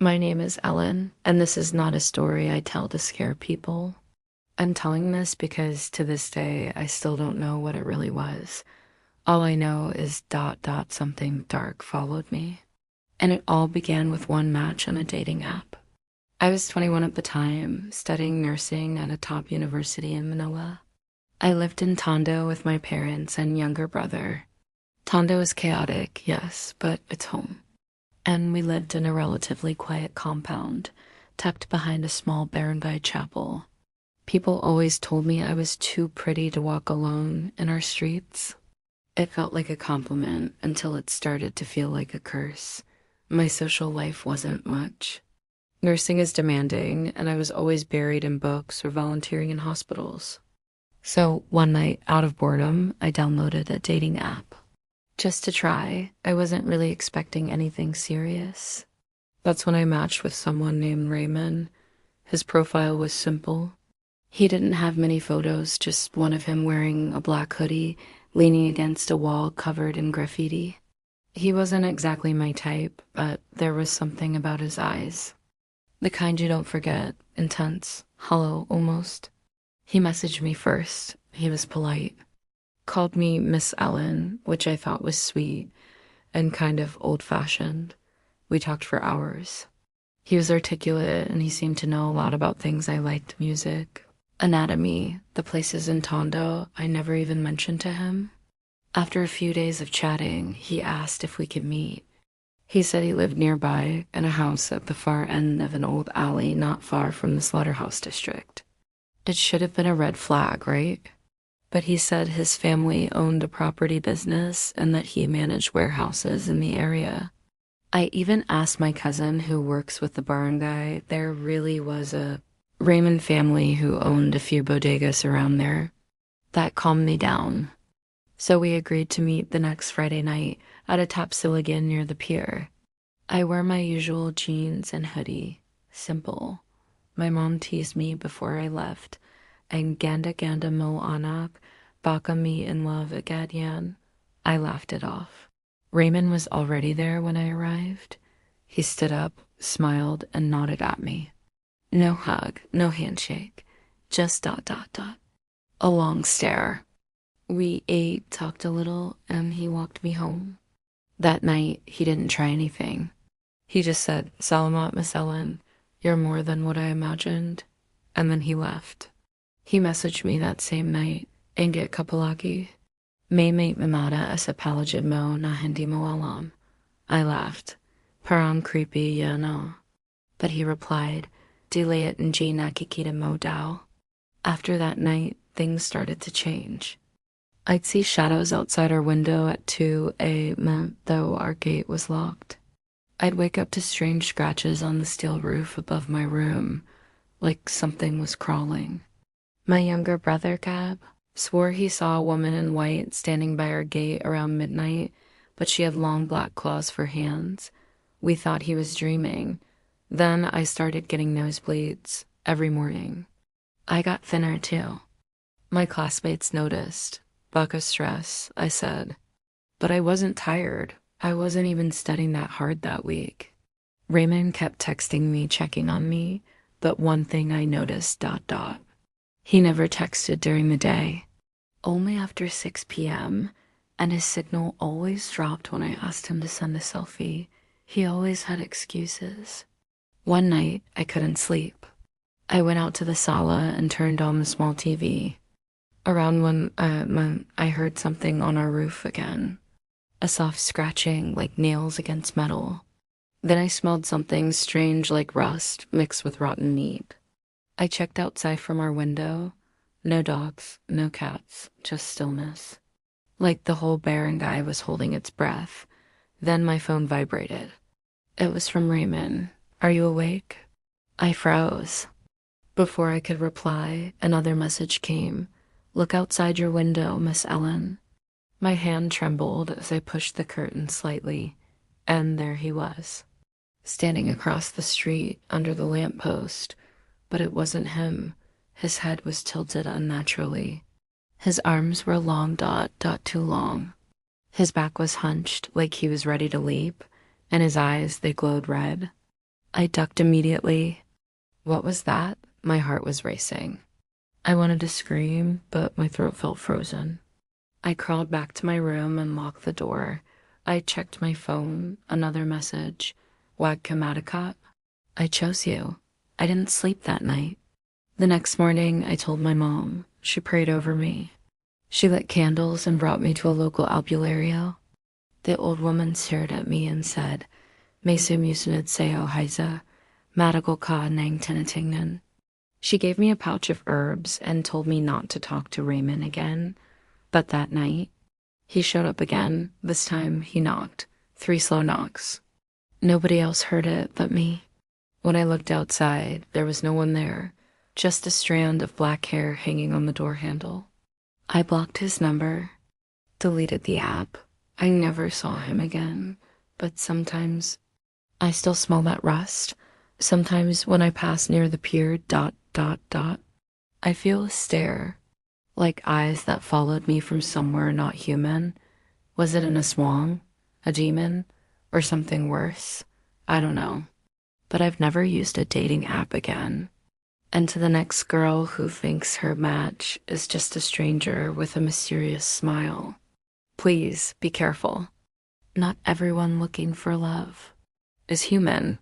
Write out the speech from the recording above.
My name is Ellen, and this is not a story I tell to scare people. I'm telling this because to this day, I still don't know what it really was. All I know is something dark followed me. And it all began with one match on a dating app. I was 21 at the time, studying nursing at a top university in Manila. I lived in Tondo with my parents and younger brother. Tondo is chaotic, yes, but it's home. And we lived in a relatively quiet compound, tucked behind a small barangay chapel. People always told me I was too pretty to walk alone in our streets. It felt like a compliment until it started to feel like a curse. My social life wasn't much. Nursing is demanding, and I was always buried in books or volunteering in hospitals. So one night, out of boredom, I downloaded a dating app. Just to try. I wasn't really expecting anything serious. That's when I matched with someone named Raymond. His profile was simple. He didn't have many photos, just one of him wearing a black hoodie, leaning against a wall covered in graffiti. He wasn't exactly my type, but there was something about his eyes. The kind you don't forget, intense, hollow almost. He messaged me first. He was polite. Called me Miss Ellen, which I thought was sweet and kind of old-fashioned. We talked for hours. He was articulate and he seemed to know a lot about things I liked: music, anatomy, the places in Tondo I never even mentioned to him. After a few days of chatting, he asked if we could meet. He said he lived nearby in a house at the far end of an old alley not far from the slaughterhouse district. It should have been a red flag, right? But he said his family owned a property business and that he managed warehouses in the area. I even asked my cousin who works with the barangay. There really was a Raymond family who owned a few bodegas around there. That calmed me down. So we agreed to meet the next Friday night at a tapsiligan near the pier. I wear my usual jeans and hoodie. Simple. My mom teased me before I left. And ganda ganda mo anak, baka me in love agad yan. I laughed it off. Raymond was already there when I arrived. He stood up, smiled, and nodded at me. No hug, no handshake, just a long stare. We ate, talked a little, and he walked me home. That night, he didn't try anything. He just said, "Salamat, Miss Ellen. You're more than what I imagined." And then he left. He messaged me that same night, "Inggit kapalaki. May mate mamada as a palagid mo na hindi mo alam." I laughed. "Parang creepy, yeah, no." But he replied, "Delay it and G nakikita mo daw." After that night, things started to change. I'd see shadows outside our window at 2 a.m., though our gate was locked. I'd wake up to strange scratches on the steel roof above my room, like something was crawling. My younger brother, Gab, swore he saw a woman in white standing by our gate around midnight, but she had long black claws for hands. We thought he was dreaming. Then I started getting nosebleeds every morning. I got thinner too. My classmates noticed. "Baka stress," I said. But I wasn't tired. I wasn't even studying that hard that week. Raymond kept texting me, checking on me, but one thing I noticed, he never texted during the day. Only after 6 p.m., and his signal always dropped when I asked him to send a selfie. He always had excuses. One night, I couldn't sleep. I went out to the sala and turned on the small TV. Around when I heard something on our roof again. A soft scratching like nails against metal. Then I smelled something strange like rust mixed with rotten meat. I checked outside from our window. No dogs, no cats, just stillness. Like the whole barangay was holding its breath. Then my phone vibrated. It was from Raymond. "Are you awake?" I froze. Before I could reply, another message came. "Look outside your window, Miss Ellen." My hand trembled as I pushed the curtain slightly, and there he was, standing across the street under the lamppost. But it wasn't him. His head was tilted unnaturally. His arms were long too long. His back was hunched like he was ready to leap, and his eyes, they glowed red. I ducked immediately. What was that? My heart was racing. I wanted to scream, but my throat felt frozen. I crawled back to my room and locked the door. I checked my phone, another message. Wag Kamadakat. I chose you. I didn't sleep that night. The next morning, I told my mom. She prayed over me. She lit candles and brought me to a local albulario. The old woman stared at me and said, Mesu musunid seo haisa, madagal ka nang tinatingnan. She gave me a pouch of herbs and told me not to talk to Raymond again. But that night, he showed up again. This time, he knocked. 3 slow knocks. Nobody else heard it but me. When I looked outside, there was no one there, just a strand of black hair hanging on the door handle. I blocked his number, deleted the app. I never saw him again, but sometimes I still smell that rust. Sometimes when I pass near the pier, I feel a stare, like eyes that followed me from somewhere not human. Was it an Aswang, a demon, or something worse? I don't know. But I've never used a dating app again. And to the next girl who thinks her match is just a stranger with a mysterious smile, please be careful. Not everyone looking for love is human.